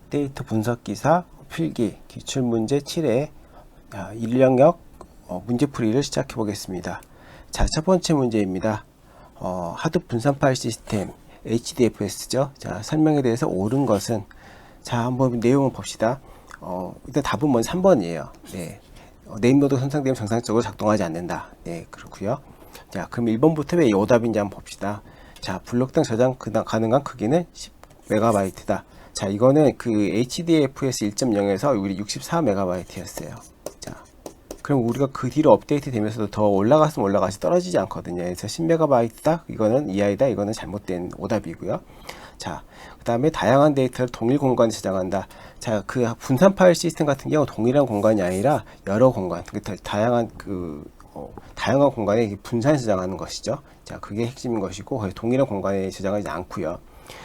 빅데이터 분석 기사 필기 기출문제 7회 인력역 문제풀이를 시작해 보겠습니다. 자, 첫 번째 문제입니다. 하드 분산 파일 시스템 HDFS죠. 자, 설명에 대해서 옳은 것은, 자, 한번 내용을 봅시다. 일단 답은 먼저 3번이에요. 네. 네임노드 손상되면 정상적으로 작동하지 않는다. 네, 그렇고요. 자, 그럼 1번부터 왜 오답인지 한번 봅시다. 자, 블록당 저장 가능한 크기는 10MB다. 자, 이거는 그 HDFS 1.0에서 우리 64MB였어요. 자, 그럼 우리가 그 뒤로 업데이트 되면서도 더 올라갔으면 올라가지 떨어지지 않거든요. 그래서 10MB다. 이거는 이하이다. 이거는 잘못된 오답이고요. 자, 그 다음에 다양한 데이터를 동일 공간에 저장한다. 자, 그 분산 파일 시스템 같은 경우 동일한 공간이 아니라 여러 공간, 다양한 다양한 공간에 분산 저장하는 것이죠. 자, 그게 핵심인 것이고, 거의 동일한 공간에 저장하지 않고요.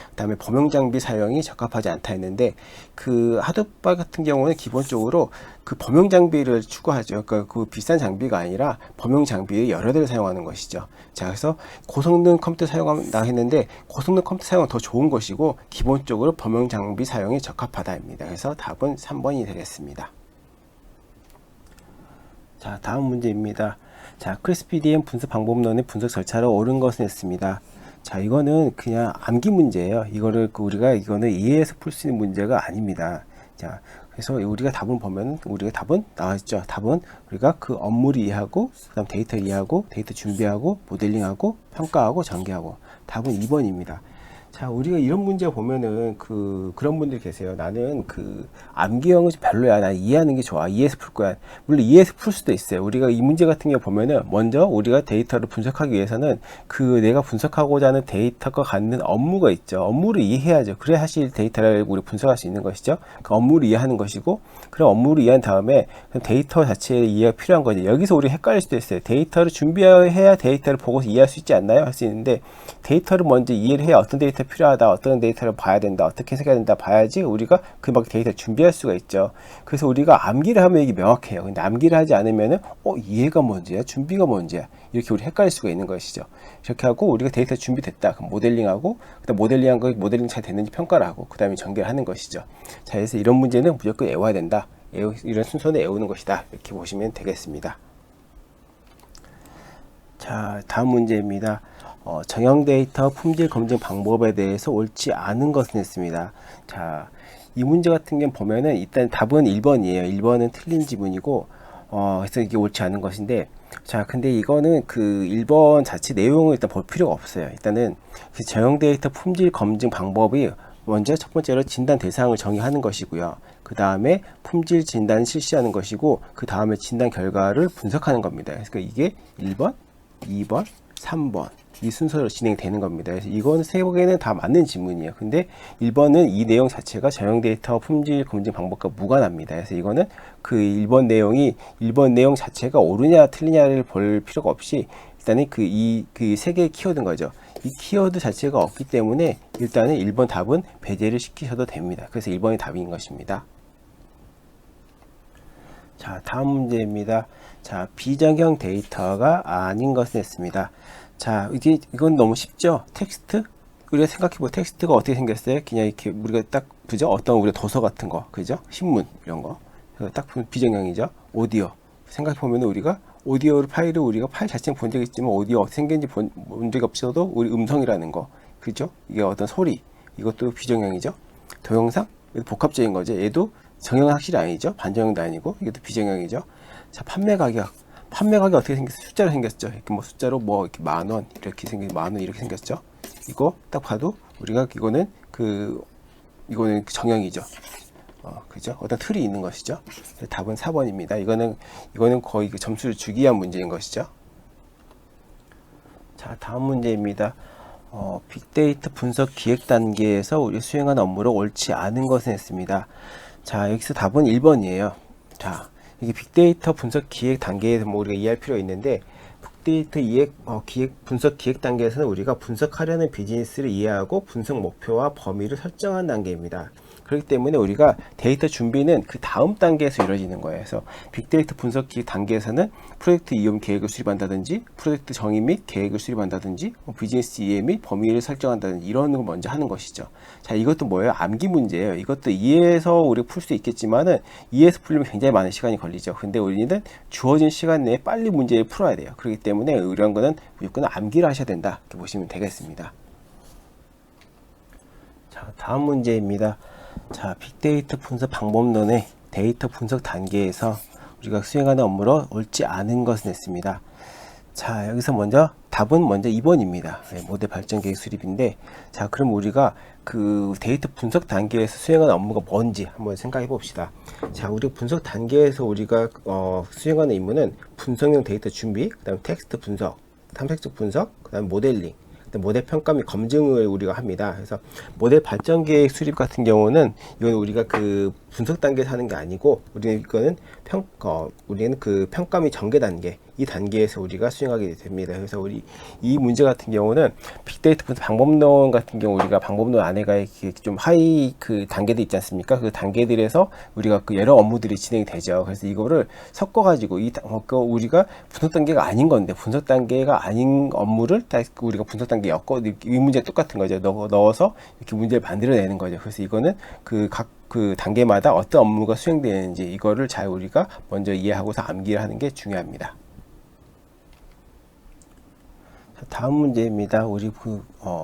그 다음에 범용 장비 사용이 적합하지 않다 했는데, 그 하드바 같은 경우는 기본적으로 그 범용 장비를 추구하죠. 그러니까 그 비싼 장비가 아니라 범용 장비를 여러 대를 사용하는 것이죠. 자, 그래서 고성능 컴퓨터 사용한다 했는데, 고성능 컴퓨터 사용은 더 좋은 것이고, 기본적으로 범용 장비 사용이 적합하다입니다. 그래서 답은 3번이 되겠습니다. 자, 다음 문제입니다. 자, 크리스피디엠 분석 방법론의 분석 절차로 옳은 것은 했습니다. 자, 이거는 그냥 암기 문제예요. 이거는 이해해서 풀 수 있는 문제가 아닙니다. 자, 그래서 우리가 답을 보면, 우리가 답은 나왔죠. 답은 우리가 그 업무를 이해하고, 그 다음 데이터 이해하고, 데이터 준비하고, 모델링하고, 평가하고, 전개하고. 답은 2번입니다. 자, 우리가 이런 문제 보면은 그런 분들이 계세요. 나는 암기형은 별로야. 나 이해하는 게 좋아. 이해해서 풀 거야. 물론 이해해서 풀 수도 있어요. 우리가 이 문제 같은 경우 보면은 먼저 우리가 데이터를 분석하기 위해서는 내가 분석하고자 하는 데이터가 갖는 업무가 있죠. 업무를 이해해야죠. 그래야 사실 데이터를 우리 분석할 수 있는 것이죠. 그 업무를 이해하는 것이고, 그럼 업무를 이해한 다음에 데이터 자체의 이해가 필요한 거죠. 여기서 우리가 헷갈릴 수도 있어요. 데이터를 준비해야 데이터를 보고서 이해할 수 있지 않나요? 할 수 있는데, 데이터를 먼저 이해를 해야 어떤 데이터 필요하다, 어떤 데이터를 봐야 된다, 어떻게 해석해야 된다 봐야지 우리가 막 데이터 준비할 수가 있죠. 그래서 우리가 암기를 하면 이게 명확해요. 근데 암기를 하지 않으면은 이해가 뭔지야, 준비가 뭔지야, 이렇게 우리 헷갈릴 수가 있는 것이죠. 이렇게 하고 우리가 데이터 준비됐다, 그럼 모델링하고, 그다음 모델링한 거 모델링 잘 됐는지 평가를 하고, 그다음에 전개를 하는 것이죠. 자, 그래서 이런 문제는 무조건 외워야 된다. 이런 순서는 외우는 것이다. 이렇게 보시면 되겠습니다. 자, 다음 문제입니다. 정형 데이터 품질 검증 방법에 대해서 옳지 않은 것은 했습니다. 자, 이 문제 같은 경우 보면은 일단 답은 1번이에요. 1번은 틀린 지문이고, 그래서 이게 옳지 않은 것인데, 자, 근데 이거는 1번 자체 내용을 일단 볼 필요가 없어요. 일단은 정형 데이터 품질 검증 방법이 먼저 첫 번째로 진단 대상을 정의하는 것이고요. 그 다음에 품질 진단을 실시하는 것이고, 그 다음에 진단 결과를 분석하는 겁니다. 그래서 이게 1번, 2번, 3번. 이 순서로 진행되는 겁니다. 그래서 이건 세 개는 다 맞는 지문이에요. 근데 1번은 이 내용 자체가 정형 데이터 품질 검증 방법과 무관합니다. 그래서 이거는 1번 내용 자체가 옳으냐 틀리냐를 볼 필요가 없이, 일단은 그 세 개의 키워드인 거죠. 이 키워드 자체가 없기 때문에 일단은 1번 답은 배제를 시키셔도 됩니다. 그래서 1번이 답인 것입니다. 자, 다음 문제입니다. 자, 비정형 데이터가 아닌 것은 했습니다. 자, 이건 너무 쉽죠? 텍스트? 우리가 생각해보면 텍스트가 어떻게 생겼어요? 그냥 이렇게 우리가 딱, 그죠? 어떤 우리가 도서 같은 거, 그죠? 신문, 이런 거. 딱 보면 비정형이죠? 오디오. 생각해보면 우리가 오디오 파일을 우리가 파일 자체는 본 적이 있지만 오디오 어떻게 생겼는지 본 적이 없어도 우리 음성이라는 거. 그죠? 이게 어떤 소리. 이것도 비정형이죠? 동영상? 복합적인 거죠. 얘도 정형은 확실히 아니죠? 반정형도 아니고, 이것도 비정형이죠? 자, 판매 가격 어떻게 생겼어요? 숫자로 생겼죠. 이렇게 숫자로 이렇게 10,000원 이렇게 이렇게 생겼죠. 이거 딱 봐도 우리가 이거는 정형이죠. 그죠? 어떤 틀이 있는 것이죠. 답은 4번입니다. 이거는 거의 점수를 주기 위한 문제인 것이죠. 자, 다음 문제입니다. 빅데이터 분석 기획 단계에서 우리 수행한 업무를 옳지 않은 것은 했습니다. 자, 여기서 답은 1번이에요. 자, 이게 빅데이터 분석 기획 단계에서 우리가 이해할 필요가 있는데, 빅데이터 분석 기획 단계에서는 우리가 분석하려는 비즈니스를 이해하고 분석 목표와 범위를 설정한 단계입니다. 그렇기 때문에 우리가 데이터 준비는 그 다음 단계에서 이루어지는 거예요. 그래서 빅데이터 분석기 단계에서는 프로젝트 이용 계획을 수립한다든지, 프로젝트 정의 및 계획을 수립한다든지, 비즈니스 이해 및 범위를 설정한다든지 이런 걸 먼저 하는 것이죠. 자, 이것도 뭐예요? 암기 문제예요. 이것도 이해해서 우리가 풀 수 있겠지만은 이해해서 풀려면 굉장히 많은 시간이 걸리죠. 근데 우리는 주어진 시간 내에 빨리 문제를 풀어야 돼요. 그렇기 때문에 이런 거는 무조건 암기를 하셔야 된다. 이렇게 보시면 되겠습니다. 자, 다음 문제입니다. 자, 빅데이터 분석 방법론의 데이터 분석 단계에서 우리가 수행하는 업무로 옳지 않은 것은 했습니다. 자, 여기서 먼저 답은 먼저 2번입니다. 모델 발전 계획 수립인데, 자, 그럼 우리가 그 데이터 분석 단계에서 수행하는 업무가 뭔지 한번 생각해 봅시다. 자, 우리 분석 단계에서 우리가 수행하는 임무는 분석용 데이터 준비, 그 다음에 텍스트 분석, 탐색적 분석, 그 다음에 모델링, 모델 평가 및 검증을 우리가 합니다. 그래서 모델 발전 계획 수립 같은 경우는 이건 우리가 그 분석 단계에서 하는 게 아니고, 우리는 이거는 우리는 그 평가 및 전개 단계, 이 단계에서 우리가 수행하게 됩니다. 그래서 우리 이 문제 같은 경우는 빅데이터 분석 방법론 같은 경우 우리가 방법론 안에가 이렇게 좀 하이 그 단계들 있지 않습니까? 그 단계들에서 우리가 그 여러 업무들이 진행이 되죠. 그래서 이거를 섞어 가지고 우리가 분석 단계가 아닌 건데, 분석 단계가 아닌 업무를 우리가 분석 단계에 엮어, 이 문제 똑같은 거죠. 넣어서 이렇게 문제를 만들어내는 거죠. 그래서 이거는 그 단계마다 어떤 업무가 수행되는지 이거를 잘 우리가 먼저 이해하고서 암기를 하는 게 중요합니다. 다음 문제입니다. 우리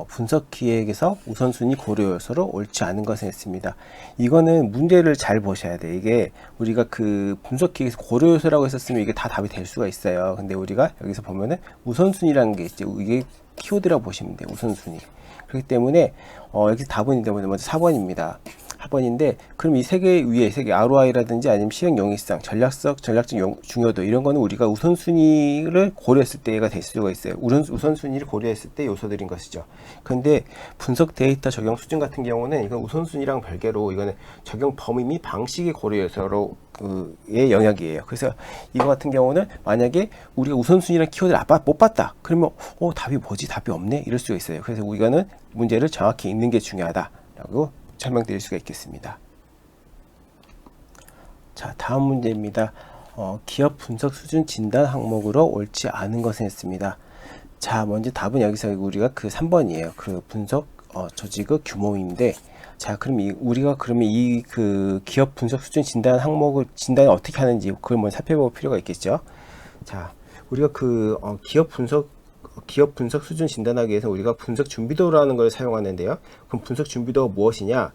분석 기획에서 우선순위 고려 요소로 옳지 않은 것을 했습니다. 이거는 문제를 잘 보셔야 돼. 이게 우리가 그 분석 기획에서 고려 요소라고 했었으면 이게 다 답이 될 수가 있어요. 근데 우리가 여기서 보면은 우선순위라는 게 있죠. 이게 키워드라고 보시면 돼요. 우선순위. 그렇기 때문에 여기 답은 먼저 4번입니다. 4번인데, 그럼 이 세 개 위에 세 개 ROI라든지 아니면 실행 용이성, 전략적 중요도 이런 거는 우리가 우선순위를 고려했을 때가 될 수가 있어요. 우선순위를 고려했을 때 요소들인 것이죠. 그런데 분석 데이터 적용 수준 같은 경우는 이건 우선순위랑 별개로 이거는 적용 범위 및 방식의 고려 요소로 의 영역이에요. 그래서 이거 같은 경우는 만약에 우리가 우선순위랑 키워드를 못 봤다. 그러면 답이 뭐지? 답이 없네? 이럴 수가 있어요. 그래서 이거는 문제를 정확히 읽는 게 중요하다라고 설명드릴 수가 있겠습니다. 자, 다음 문제입니다. 기업 분석 수준 진단 항목으로 옳지 않은 것을 했습니다. 자, 먼저 답은 여기서 우리가 그 3번이에요. 그 분석 조직의 규모인데, 자, 그럼 우리가 그러면 이 그 기업 분석 수준 진단 항목을 진단을 어떻게 하는지 그걸 먼저 살펴볼 필요가 있겠죠. 자, 우리가 그 기업 분석 수준 진단하기 위해서 우리가 분석 준비도라는 걸 사용하는데요. 그럼 분석 준비도가 무엇이냐?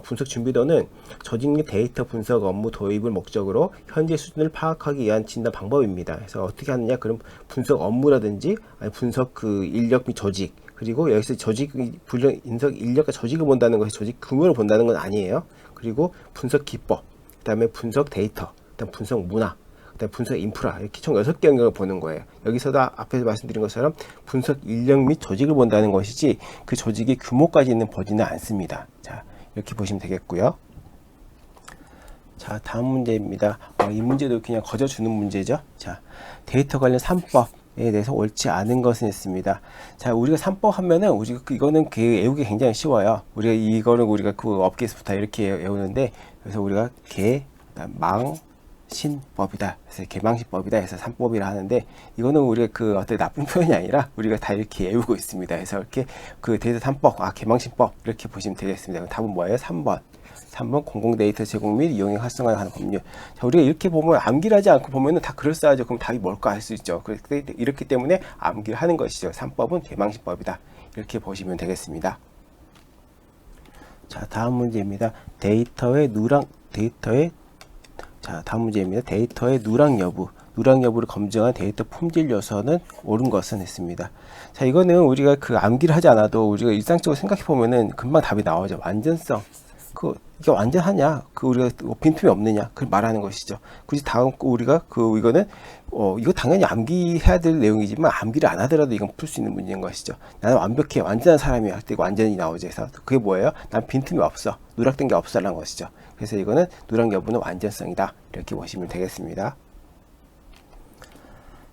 분석 준비도는 조직 및 데이터 분석 업무 도입을 목적으로 현재 수준을 파악하기 위한 진단 방법입니다. 그래서 어떻게 하느냐? 그럼 분석 업무라든지 아니 분석 그 인력 및 조직, 그리고 여기서 인석 인력과 조직을 본다는 것이 조직 규모를 본다는 건 아니에요. 그리고 분석 기법, 그다음에 분석 데이터, 그다음 분석 문화, 분석 인프라, 이렇게 총 6개 영역을 보는 거예요. 여기서도 앞에서 말씀드린 것처럼 분석 인력 및 조직을 본다는 것이지 그 조직의 규모까지는 보지는 않습니다. 자, 이렇게 보시면 되겠고요. 자, 다음 문제입니다. 이 문제도 그냥 거저주는 문제죠. 자, 데이터 관련 3법에 대해서 옳지 않은 것은 했습니다. 자, 우리가 3법 하면은 이거는 외우기 굉장히 쉬워요. 우리가 그 업계에서부터 이렇게 외우는데, 그래서 우리가 신법이다. 그래서 개망신법이다. 해서 3법이라 하는데, 이거는 우리가 그 어떤 나쁜 표현이 아니라 우리가 다 이렇게 외우고 있습니다. 그래서 이렇게 그 데이터 3법, 개망신법 이렇게 보시면 되겠습니다. 답은 뭐예요? 3번 공공 데이터 제공 및 이용의 활성화에 관한 법률. 자, 우리가 이렇게 보면 암기를 하지 않고 보면은 다 그럴싸하죠. 그럼 답이 뭘까 할 수 있죠. 이렇기 때문에 암기를 하는 것이죠. 3법은 개망신법이다. 이렇게 보시면 되겠습니다. 자, 다음 문제입니다. 다음 문제입니다. 데이터의 누락 여부를 검증한 데이터 품질 요소는 옳은 것은 했습니다. 자, 이거는 우리가 그 암기를 하지 않아도 우리가 일상적으로 생각해 보면은 금방 답이 나오죠. 완전성. 이게 완전하냐? 우리가 빈틈이 없느냐? 그걸 말하는 것이죠. 그래서 다음 우리가 이거는 이거 당연히 암기해야 될 내용이지만 암기를 안 하더라도 이건 풀 수 있는 문제인 것이죠. 나는 완벽해, 완전한 사람이야 할 때 완전히 나오죠. 그래서 그게 뭐예요? 난 빈틈이 없어, 누락된 게 없어라는 것이죠. 그래서 이거는 누락 여부는 완전성이다. 이렇게 보시면 되겠습니다.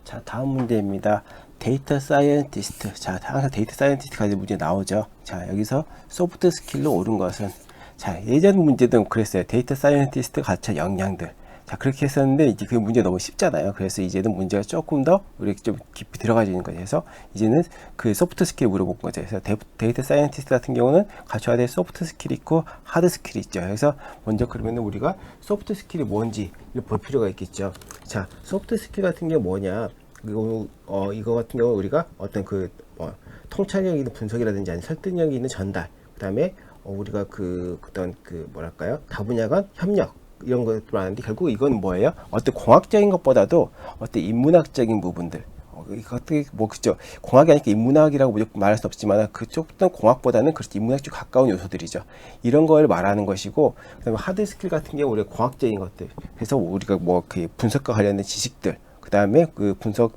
자, 다음 문제입니다. 데이터 사이언티스트. 자, 항상 데이터 사이언티스트 가지고 문제 나오죠. 자, 여기서 소프트 스킬로 옳은 것은, 자, 예전 문제도 그랬어요. 데이터 사이언티스트 가차 역량들. 자, 그렇게 했었는데 이제 그 문제 너무 쉽잖아요. 그래서 이제는 문제가 조금 더 우리 좀 깊이 들어가지는 거죠. 그래서 이제는 그 소프트 스킬 물어본 거죠. 그래서 데이터 사이언티스트 같은 경우는 갖춰야 될 소프트 스킬이 있고 하드 스킬이 있죠. 그래서 먼저 그러면 우리가 소프트 스킬이 뭔지 볼 필요가 있겠죠. 자, 소프트 스킬 같은 게 뭐냐? 이거 같은 경우 우리가 어떤 통찰력 있는 분석이라든지 아니면 설득력 있는 전달, 그 다음에 우리가 어떤 뭐랄까요? 다분야 간 협력, 이런 것들 하는데, 결국 이건 뭐예요? 어떤 공학적인 것보다도 어떤 인문학적인 부분들, 어떻게 그죠? 공학이 아니니까 인문학이라고 무조건 말할 수 없지만 그쪽도 공학보다는 그렇죠, 인문학 쪽 가까운 요소들이죠. 이런 걸 말하는 것이고, 그다음에 하드 스킬 같은 경우 우리가 공학적인 것들, 그래서 우리가 분석과 관련된 지식들, 그다음에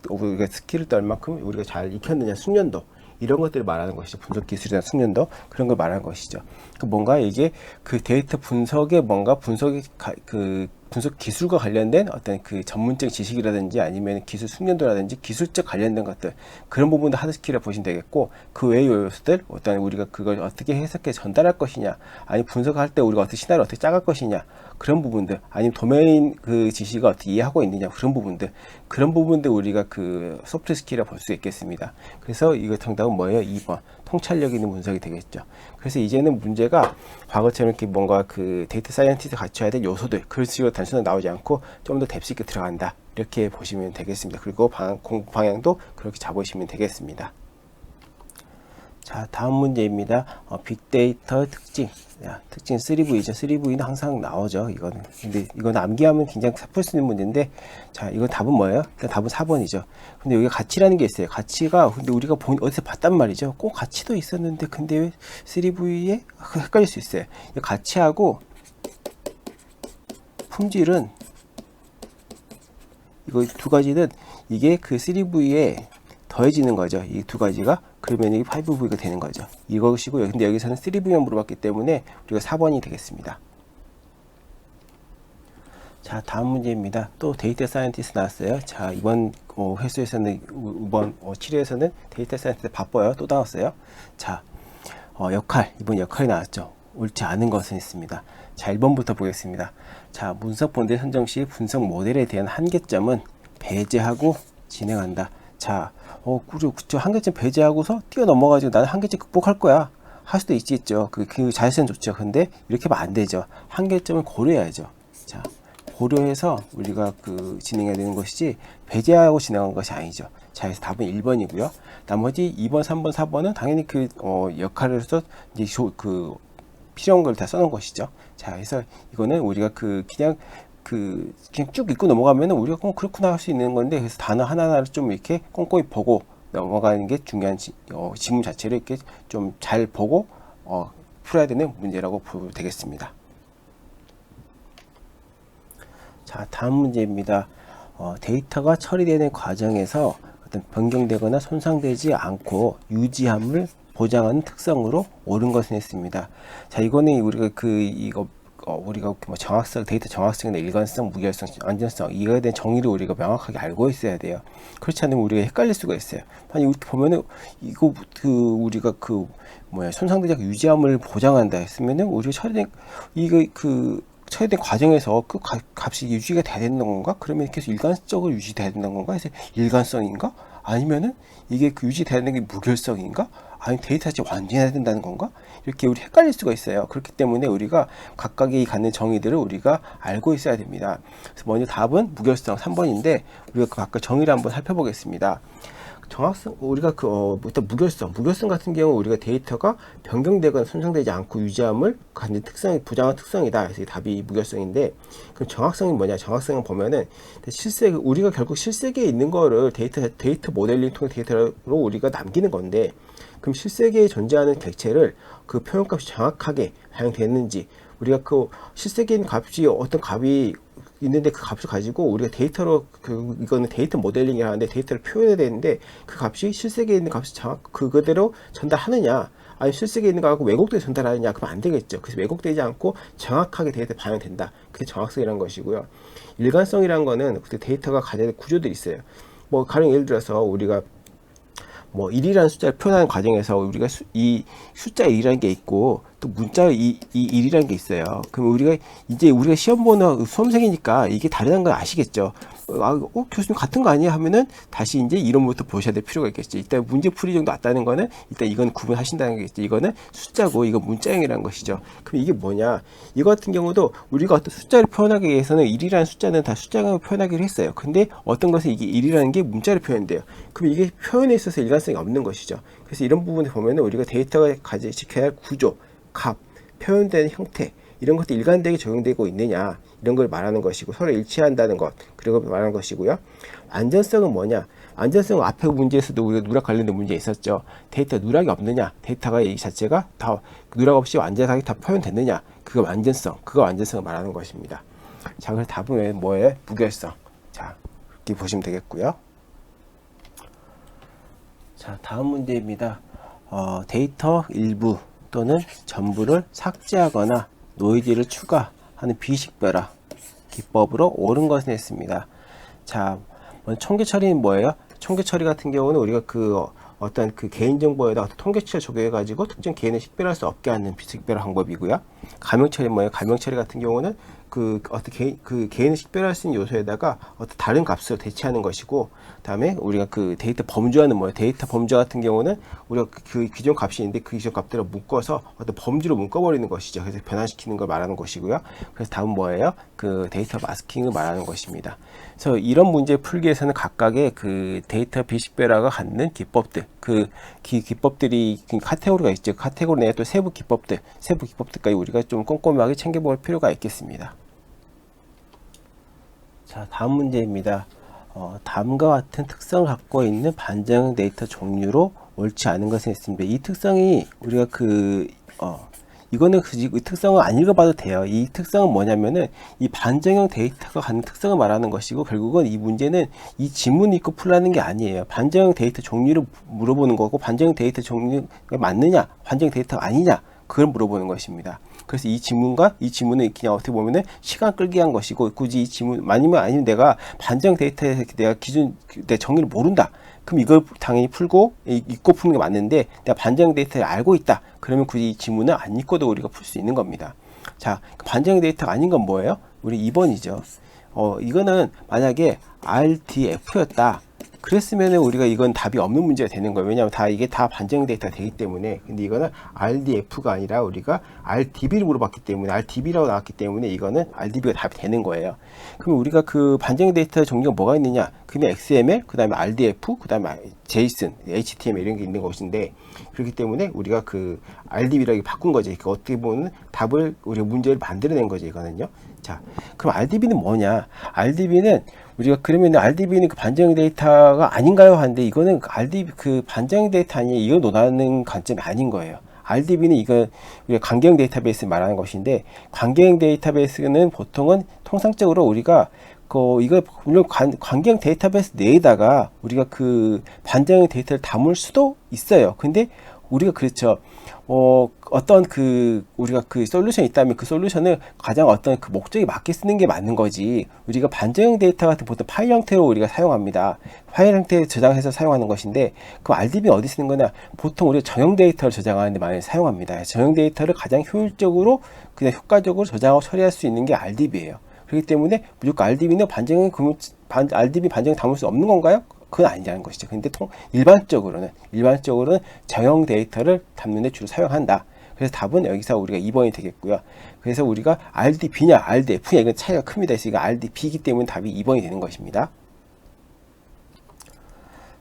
우리가 스킬을 떨 만큼 우리가 잘 익혔느냐, 숙련도, 이런 것들을 말하는 것이죠. 분석 기술이나 숙련도, 그런 걸 말하는 것이죠. 뭔가 이게 데이터 분석의 분석 기술과 관련된 어떤 전문적 지식이라든지 아니면 기술 숙련도라든지 기술적 관련된 것들, 그런 부분도 하드 스킬이라고 보시면 되겠고, 그 외의 요소들, 어떤 우리가 그걸 어떻게 해석해 전달할 것이냐, 아니 분석할 때 우리가 어떻게 시나리오를 어떻게 짜갈 것이냐, 그런 부분들, 아니면 도메인 지식을 어떻게 이해하고 있느냐, 그런 부분들 우리가 소프트 스킬이라고 볼 수 있겠습니다. 그래서 이거 정답은 뭐예요? 2번 통찰력 있는 분석이 되겠죠. 그래서 이제는 문제가 과거처럼 이렇게 뭔가 데이터 사이언티스트 갖춰야 될 요소들, 그런 식으로 단순히 나오지 않고 좀 더 뎁스 있게 들어간다, 이렇게 보시면 되겠습니다. 그리고 공부 방향도 그렇게 잡으시면 되겠습니다. 자, 다음 문제입니다. 빅데이터 특징. 특징 3V죠. 3V는 항상 나오죠. 근데 이건 암기하면 굉장히 풀 수 있는 문제인데, 자, 이건 답은 뭐예요? 일단 답은 4번이죠. 근데 여기 가치라는 게 있어요. 가치가, 근데 우리가 어디서 봤단 말이죠. 꼭 가치도 있었는데, 근데 왜 3V에 헷갈릴 수 있어요. 가치하고 품질은, 이거 두 가지는 이게 3V에 더해지는 거죠. 이 두 가지가. 그러면 이게 5V가 되는 거죠. 이것이고요. 근데 여기서는 3V만 물어봤기 때문에 우리가 4번이 되겠습니다. 자, 다음 문제입니다. 또 데이터 사이언티스트 나왔어요. 자, 이번 회수에서는, 이번 7회에서는 데이터 사이언티스트 바빠요. 또 나왔어요. 자, 이번 역할이 나왔죠. 옳지 않은 것은 있습니다. 자, 1번부터 보겠습니다. 자, 분석 본대 선정 시 분석 모델에 대한 한계점은 배제하고 진행한다. 자, 그쵸. 한계점 배제하고서 뛰어넘어가지고 나는 한계점 극복할 거야, 할 수도 있겠죠. 그 자세는 좋죠. 근데 이렇게 하면 안 되죠. 한계점을 고려해야죠. 자, 고려해서 우리가 진행해야 되는 것이지, 배제하고 진행한 것이 아니죠. 자, 그래서 답은 1번이고요. 나머지 2번, 3번, 4번은 당연히 역할에서 이제 필요한 걸 다 써놓은 것이죠. 자, 그래서 이거는 우리가 그냥 쭉 읽고 넘어가면은 우리가 그렇구나 할 수 있는 건데, 그래서 단어 하나하나를 좀 이렇게 꼼꼼히 보고 넘어가는 게 중요한 지문 자체를 이렇게 좀 잘 보고 풀어야 되는 문제라고 보면 되겠습니다. 자, 다음 문제입니다. 데이터가 처리되는 과정에서 어떤 변경되거나 손상되지 않고 유지함을 보장하는 특성으로 옳은 것은 했습니다. 자, 이거는 우리가 우리가 정확성, 데이터 정확성이나 일관성, 무결성, 안전성, 이거에 대한 정의를 우리가 명확하게 알고 있어야 돼요. 그렇지 않으면 우리가 헷갈릴 수가 있어요. 아니, 이렇게 보면은 우리가 손상되지 않고 유지함을 보장한다 했으면은 우리가 처리된 과정에서 값이 유지가 돼야 되는 건가? 그러면 계속 일관성적으로 유지돼야 되는 건가? 그래서 일관성인가? 아니면은 이게 유지돼야 되는 게 무결성인가? 아니면 데이터 자체 완전히 해야 된다는 건가? 이렇게 우리 헷갈릴 수가 있어요. 그렇기 때문에 우리가 각각이 갖는 정의들을 우리가 알고 있어야 됩니다. 그래서 먼저 답은 무결성 3번인데, 우리가 각각 정의를 한번 살펴보겠습니다. 정확성, 우리가 일단 무결성 같은 경우 우리가 데이터가 변경되거나 손상되지 않고 유지함을 갖는 보장한 특성이다. 그래서 답이 무결성인데, 그럼 정확성이 뭐냐? 정확성은 보면은 우리가 결국 실세계에 있는 거를 데이터 모델링 통해 데이터로 우리가 남기는 건데, 그럼 실세계에 존재하는 객체를 표현값이 정확하게 반영됐는지, 우리가 실세계에 있는 값이 어떤 값이 있는데 그 값을 가지고 우리가 데이터로 이거는 데이터 모델링이 하는데 데이터를 표현해야 되는데, 그 값이 실세계에 있는 값이 그대로 전달하느냐, 아니면 실세계에 있는 거하고 왜곡되게 전달하느냐, 그러면 안 되겠죠. 그래서 왜곡되지 않고 정확하게 데이터에 반영된다. 그게 정확성이라는 것이고요. 일관성이라는 거는 데이터가 가져야 될 구조들이 있어요. 가령 예를 들어서 우리가 1이라는 숫자를 표현하는 과정에서 우리가 이 숫자 1이라는 게 있고, 또 문자 이 1이라는 게 있어요. 그럼 우리가 시험 보는 수험생이니까 이게 다르다는 걸 아시겠죠? 교수님 같은 거 아니야 하면은 다시 이제 이론부터 보셔야 될 필요가 있겠죠. 일단 문제풀이 정도 왔다는 거는 일단 이건 구분하신다는 게 있죠. 이거는 숫자고 이건 문자형이라는 것이죠. 그럼 이게 뭐냐? 이거 같은 경우도 우리가 어떤 숫자를 표현하기 위해서는 1이라는 숫자는 다 숫자로 표현하기로 했어요. 근데 어떤 것은 이게 1이라는 게 문자로 표현돼요. 그럼 이게 표현에 있어서 일관성이 없는 것이죠. 그래서 이런 부분을 보면은 우리가 데이터가 지켜야 할 구조, 값, 표현되는 형태 이런 것도 일관되게 적용되고 있느냐 이런 걸 말하는 것이고 서로 일치한다는 것 그리고 말하는 것이고요. 안전성은 뭐냐? 안전성은 앞에 문제에서도 우리가 누락 관련된 문제 있었죠. 데이터 누락이 없느냐? 데이터가 이 자체가 다 누락 없이 완전하게 다 표현됐느냐? 그거 안전성을 말하는 것입니다. 자, 그래서 답은 뭐예요? 무결성. 자, 이렇게 보시면 되겠고요. 자, 다음 문제입니다. 데이터 일부 또는 전부를 삭제하거나 노이즈를 추가하는 비식별화 기법으로 옳은 것을 했습니다. 자, 통계 처리는 뭐예요? 통계 처리 같은 경우는 우리가 어떤 개인정보에다 통계치를 적용해가지고 특정 개인을 식별할 수 없게 하는 비식별화 방법이고요. 가명 처리 뭐예요? 가명 처리 같은 경우는 개인을 식별할 수 있는 요소에다가 어떤 다른 값으로 대체하는 것이고, 그다음에 우리가 데이터 범주화는 뭐예요? 데이터 범주화 같은 경우는 우리가 기존 값이 있는데 그 기존 값들을 묶어서 어떤 범주로 묶어버리는 것이죠. 그래서 변환시키는 걸 말하는 것이고요. 그래서 다음 뭐예요? 데이터 마스킹을 말하는 것입니다. 그래서 이런 문제 풀기 위해서는 각각의 데이터 비식별화가 갖는 기법들, 기법들이 카테고리가 있죠. 카테고리 내에 또 세부 기법들까지 우리가 좀 꼼꼼하게 챙겨볼 필요가 있겠습니다. 자, 다음 문제입니다. 다음과 같은 특성을 갖고 있는 반정형 데이터 종류로 옳지 않은 것은 있습니다. 이 특성이 우리가 이거는 이 특성을 안 읽어봐도 돼요. 이 특성은 뭐냐면은 이 반정형 데이터가 갖는 특성을 말하는 것이고, 결국은 이 문제는 이 지문을 읽고 풀라는 게 아니에요. 반정형 데이터 종류를 물어보는 거고, 반정형 데이터 종류가 맞느냐, 반정형 데이터가 아니냐, 그걸 물어보는 것입니다. 그래서 이 지문은 그냥 어떻게 보면은 시간 끌기 한 것이고, 굳이 이 지문 아니면 내가 반정 데이터에서 내가 내 정의를 모른다. 그럼 이걸 당연히 풀고 읽고 푸는 게 맞는데, 내가 반정 데이터를 알고 있다. 그러면 굳이 이 지문을 안 읽고도 우리가 풀 수 있는 겁니다. 자, 반정 데이터가 아닌 건 뭐예요? 우리 2번이죠. 이거는 만약에 RDF였다. 그랬으면 우리가 이건 답이 없는 문제가 되는 거예요. 왜냐하면 이게 다 반정 데이터가 되기 때문에. 근데 이거는 RDF가 아니라 우리가 RDB를 물어봤기 때문에, RDB라고 나왔기 때문에 이거는 RDB가 답이 되는 거예요. 그럼 우리가 반정 데이터 종류가 뭐가 있느냐? 그러면 XML, 그 다음에 RDF, 그 다음에 JSON, HTML 이런 게 있는 것인데, 그렇기 때문에 우리가 RDB라고 바꾼 거죠. 그러니까 어떻게 보면 우리가 문제를 만들어낸 거죠, 이거는요. 자, 그럼 RDB는 뭐냐? RDB는 그러면 RDB는 반정 데이터가 아닌가요? 하는데, 이거는 반정 데이터 아니에요. 이거 논하는 관점이 아닌 거예요. RDB는 우리가 관계형 데이터베이스를 말하는 것인데, 관계형 데이터베이스는 보통은 통상적으로 우리가 물론 관계형 데이터베이스 내에다가 우리가 반정형 데이터를 담을 수도 있어요. 근데 우리가 그렇죠. 어떤 우리가 솔루션이 있다면 그 솔루션을 가장 어떤 목적에 맞게 쓰는 게 맞는 거지. 우리가 반정형 데이터 같은 보통 파일 형태로 우리가 사용합니다. 파일 형태에 저장해서 사용하는 것인데, 그 RDB는 어디 쓰는 거냐? 보통 우리가 정형 데이터를 저장하는데 많이 사용합니다. 정형 데이터를 가장 효율적으로, 그냥 효과적으로 저장하고 처리할 수 있는 게 RDB예요. 그렇기 때문에 무조건 RDB는 RDB 반정을 담을 수 없는 건가요? 그건 아니라는 것이죠. 근데 일반적으로는 정형 데이터를 담는 데 주로 사용한다. 그래서 답은 여기서 우리가 2번이 되겠고요. 그래서 우리가 RDB냐 RDF냐 이건 차이가 큽니다. 그래서 이거 RDB이기 때문에 답이 2번이 되는 것입니다.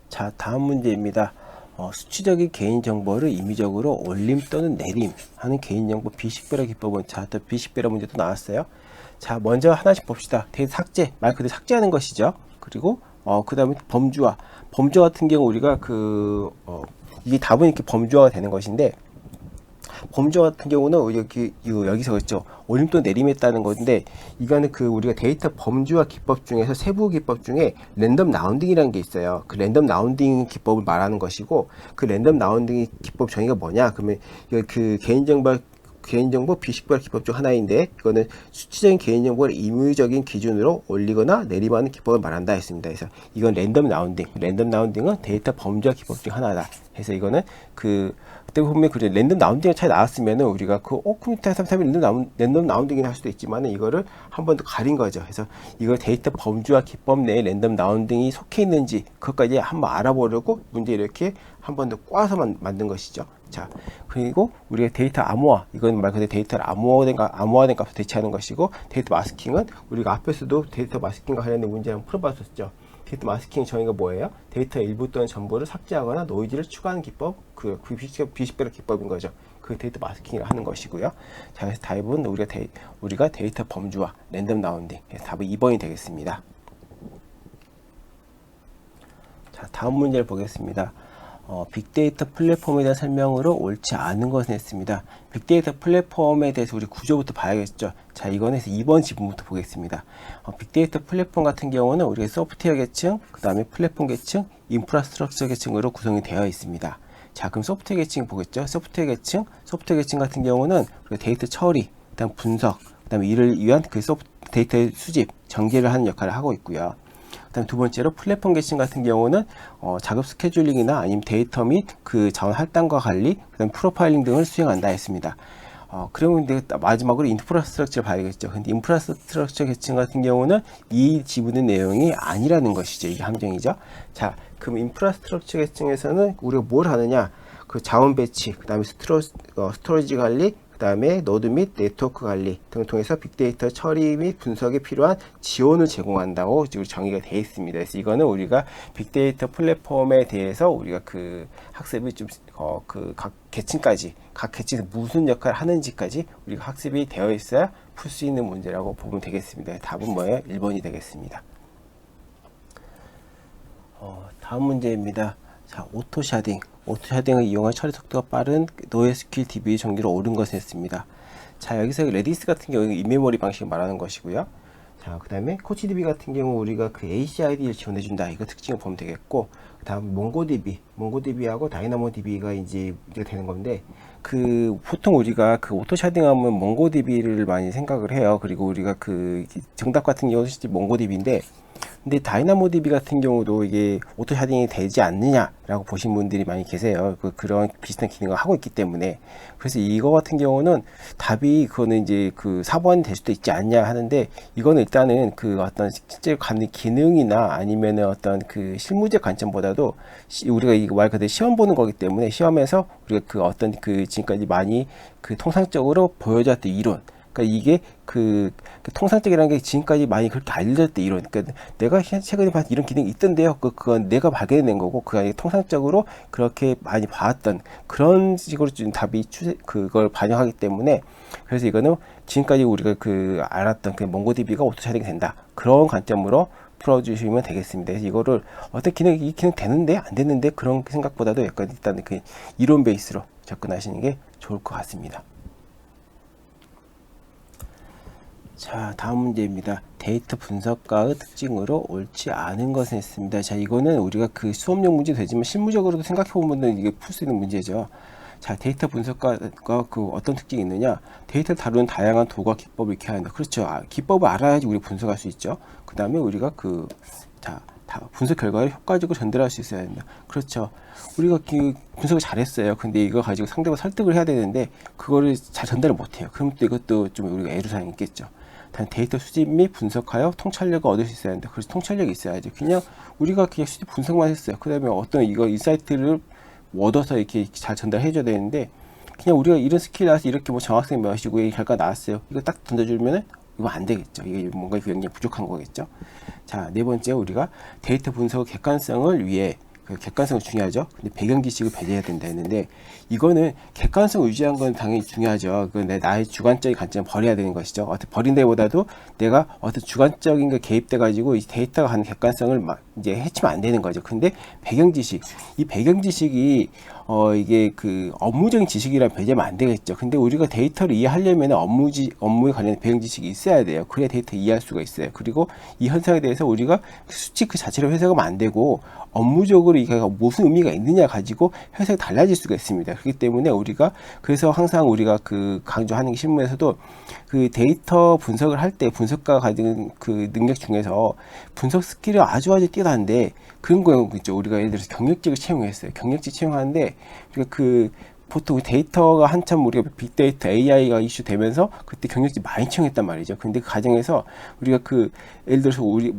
자, 다음 문제입니다. 수치적인 개인정보를 임의적으로 올림 또는 내림 하는 개인정보 비식별화 기법은, 또 비식별화 문제도 나왔어요. 자, 먼저 하나씩 봅시다. 데이터 삭제, 말 그대로 삭제하는 것이죠. 그리고 그 다음에 범주화 같은 경우 우리가 이게 답은 이렇게 범주화가 되는 것인데, 범주화 같은 경우는 여기서 그렇죠. 올림 또는 내림했다는 건데, 이거는 우리가 데이터 범주화 기법 중에서 세부 기법 중에 랜덤 라운딩이라는 게 있어요. 그 랜덤 라운딩 기법을 말하는 것이고, 그 랜덤 라운딩 기법 정의가 뭐냐? 그러면 개인정보 비식별화 기법 중 하나인데, 이거는 수치적인 개인정보를 임의적인 기준으로 올리거나 내림하는 기법을 말한다 했습니다. 그래서 이건 랜덤 라운딩은 데이터 범주화 기법 중 하나다. 그래서 이거는 그때 보면 그래 랜덤 라운딩 차이 나왔으면은 우리가 그 컴퓨터 3.3 랜덤 라운딩이나 할 수도 있지만은 이거를 한 번 더 가린 거죠. 그래서 이걸 데이터 범주와 기법 내에 랜덤 라운딩이 속해 있는지 그것까지 한번 알아보려고 문제 이렇게 한 번 더 꽈서 만든 것이죠. 자, 그리고 우리가 데이터 암호화, 이건 말 그대로 데이터를 암호화된 값을 대체하는 것이고, 데이터 마스킹은 우리가 앞에서도 데이터 마스킹과 관련된 문제 한번 풀어봤었죠. 데이터 마스킹 정의가 뭐예요? 데이터의 일부 또는 전부를 삭제하거나 노이즈를 추가하는 기법, 그 비식별의 기법인 거죠. 그 데이터 마스킹을 하는 것이고요. 자, 그래서 답은 우리가 데이터 범주와 랜덤 라운딩. 그래서 답은 2번이 되겠습니다. 자, 다음 문제를 보겠습니다. 빅데이터 플랫폼에 대한 설명으로 옳지 않은 것을 했습니다. 빅데이터 플랫폼에 대해서 우리 구조부터 봐야겠죠. 자, 이거는 2번 지문부터 보겠습니다. 빅데이터 플랫폼 같은 경우는 우리가 소프트웨어 계층, 그 다음에 플랫폼 계층, 인프라스트럭처 계층으로 구성이 되어 있습니다. 자, 그럼 소프트웨어 계층 보겠죠. 소프트웨어 계층 같은 경우는 우리가 데이터 처리, 그다음 분석, 그다음에 이를 위한 그 데이터의 수집, 전개를 하는 역할을 하고 있고요. 그다음 두 번째로 플랫폼 계층 같은 경우는 작업 스케줄링이나 아니면 데이터 및 그 자원 할당과 관리, 그다음 프로파일링 등을 수행한다 했습니다. 그러면 마지막으로 인프라스트럭처를 봐야겠죠. 근데 인프라스트럭처 계층 같은 경우는 이 지분의 내용이 아니라는 것이죠. 이게 함정이죠. 자, 그럼 인프라스트럭처 계층에서는 우리가 뭘 하느냐? 그 자원 배치, 그다음에 스토리지 관리, 그 다음에 노드 및 네트워크 관리 등을 통해서 빅데이터 처리 및 분석에 필요한 지원을 제공한다고 지금 정의가 되어 있습니다. 그래서 이거는 우리가 빅데이터 플랫폼에 대해서 우리가 그 학습이 좀 그 각 계층까지 각 계층에서 무슨 역할을 하는지까지 우리가 학습이 되어 있어야 풀 수 있는 문제라고 보면 되겠습니다. 답은 뭐예요? 1번이 되겠습니다. 다음 문제입니다. 자, 오토샤딩을 이용한 처리 속도가 빠른 NoSQL DB 정기로 옳은 것을 했습니다. 자, 여기서 레디스 같은 경우는 인메모리 방식을 말하는 것이고요. 자, 그 다음에 코치DB 같은 경우 우리가 그 ACID를 지원해준다. 이거 특징을 보면 되겠고, 그 다음 몽고DB하고 다이나모DB가 이제 문제가 되는 건데, 보통 우리가 그 오토샤딩하면 몽고DB를 많이 생각을 해요. 그리고 우리가 그 정답 같은 경우는 실제 몽고DB인데, 근데 다이나모DB 같은 경우도 이게 오토샤딩이 되지 않느냐라고 보신 분들이 많이 계세요. 그런 비슷한 기능을 하고 있기 때문에. 그래서 이거 같은 경우는 답이 그거는 이제 그 4번이 될 수도 있지 않냐 하는데, 이거는 일단은 그 어떤 실제로 갖는 기능이나 아니면은 어떤 그 실무제 관점보다도 우리가 이거 말 그대로 시험 보는 거기 때문에, 시험에서 우리가 그 어떤 그 지금까지 많이 그 통상적으로 보여졌던 이론, 그러니까 이게 그 통상적이라는 게 지금까지 많이 그렇게 알려졌던 이론. 그러니까 내가 최근에 봤던 이런 기능이 있던데요. 그건 내가 발견해낸 거고, 그게 통상적으로 그렇게 많이 봐왔던 그런 식으로 좀 답이 그걸 반영하기 때문에, 그래서 이거는 지금까지 우리가 그 알았던 그 몽고DB가 오토샤딩이 된다. 그런 관점으로 풀어주시면 되겠습니다. 그래서 이거를 이 기능 되는데 안 되는데 그런 생각보다도 약간 일단 그 이론 베이스로 접근하시는 게 좋을 것 같습니다. 자, 다음 문제입니다. 데이터 분석가의 특징으로 옳지 않은 것을 했습니다. 자, 이거는 우리가 그 수업용 문제 되지만 실무적으로도 생각해 보면 이게 풀 수 있는 문제죠. 자, 데이터 분석가가 그 어떤 특징이 있느냐? 데이터를 다루는 다양한 도구와 기법을 익혀야 한다. 그렇죠. 기법을 알아야지 우리 분석할 수 있죠. 그 다음에 우리가 분석 결과를 효과적으로 전달할 수 있어야 된다. 그렇죠. 우리가 분석을 잘했어요. 근데 이거 가지고 상대방 설득을 해야 되는데 그거를 잘 전달을 못해요. 그럼 또 이것도 좀 우리가 애로사항이 있겠죠. 데이터 수집 및 분석하여 통찰력을 얻을 수 있어야 한다. 그래서 통찰력이 있어야죠. 우리가 그냥 수집 분석만 했어요. 그 다음에 어떤 인사이트를 얻어서 이렇게 잘 전달해 줘야 되는데, 그냥 우리가 이런 스킬 나와서 이렇게 뭐 정학생 몇이고 이 결과 나왔어요. 이거 딱 던져주면은 이거 안 되겠죠. 이게 뭔가 굉장히 부족한 거겠죠. 자, 네 번째, 우리가 데이터 분석 객관성을 위해, 객관성은 중요하죠. 근데 배경 지식을 배제해야 된다 했는데, 이거는 객관성을 유지한 건 당연히 중요하죠. 나의 주관적인 관점을 버려야 되는 것이죠. 버린다기보다도 내가 어떤 주관적인 게 개입돼 가지고 이 데이터가 가는 객관성을 이제 해치면 안 되는 거죠. 근데 이 배경 지식이 이게 그 업무적인 지식이랑 배제하면 안 되겠죠. 근데 우리가 데이터를 이해하려면 업무에 관련된 배경 지식이 있어야 돼요. 그래야 데이터 이해할 수가 있어요. 그리고 이 현상에 대해서 우리가 수치 그 자체로 해석하면 안 되고, 업무적으로 이게 무슨 의미가 있느냐 가지고 해석이 달라질 수가 있습니다. 그렇기 때문에 그래서 항상 우리가 그 강조하는 실무에서도 그 데이터 분석을 할 때 분석가가 가진 그 능력 중에서 분석 스킬이 아주 뛰어난데, 그런 거 있죠. 우리가 예를 들어서 경력직을 채용했어요. 경력직 채용하는데 우리가 그 보통 데이터가 한참 우리가 빅데이터 AI가 이슈되면서 그때 경력직 많이 채용했단 말이죠. 근데 그 과정에서 우리가 그 예를 들어서 우리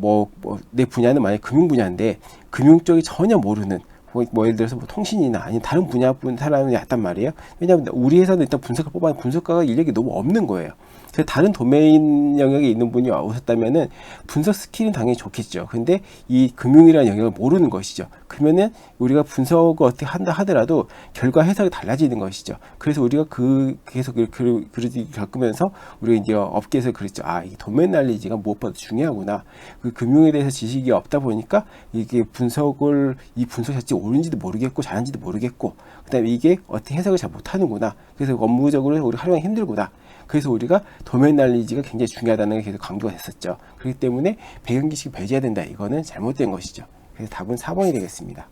내 분야는 만약 금융 분야인데 금융 쪽이 전혀 모르는 예를 들어서 통신이나 아니면 다른 분야 사람이 왔단 말이에요. 왜냐하면 우리 회사는 일단 분석가 뽑았는데 분석가가 인력이 너무 없는 거예요. 그래서 다른 도메인 영역에 있는 분이 오셨다면은 분석 스킬은 당연히 좋겠죠. 근데 이 금융이라는 영역을 모르는 것이죠. 그러면은 우리가 분석을 어떻게 한다 하더라도 결과 해석이 달라지는 것이죠. 그래서 우리가 계속 겪으면서 우리가 이제 업계에서 그랬죠. 이 도메인 날리지가 무엇보다 중요하구나. 그 금융에 대해서 지식이 없다 보니까 이게 이 분석 자체 옳은지도 모르겠고 잘한지도 모르겠고, 그다음에 이게 어떻게 해석을 잘 못하는구나. 그래서 업무적으로 우리 활용이 힘들구나. 그래서 우리가 도메인 날리지가 굉장히 중요하다는 게 계속 강조가 됐었죠. 그렇기 때문에 배경지식을 배제해야 된다. 이거는 잘못된 것이죠. 그래서 답은 4번이 되겠습니다.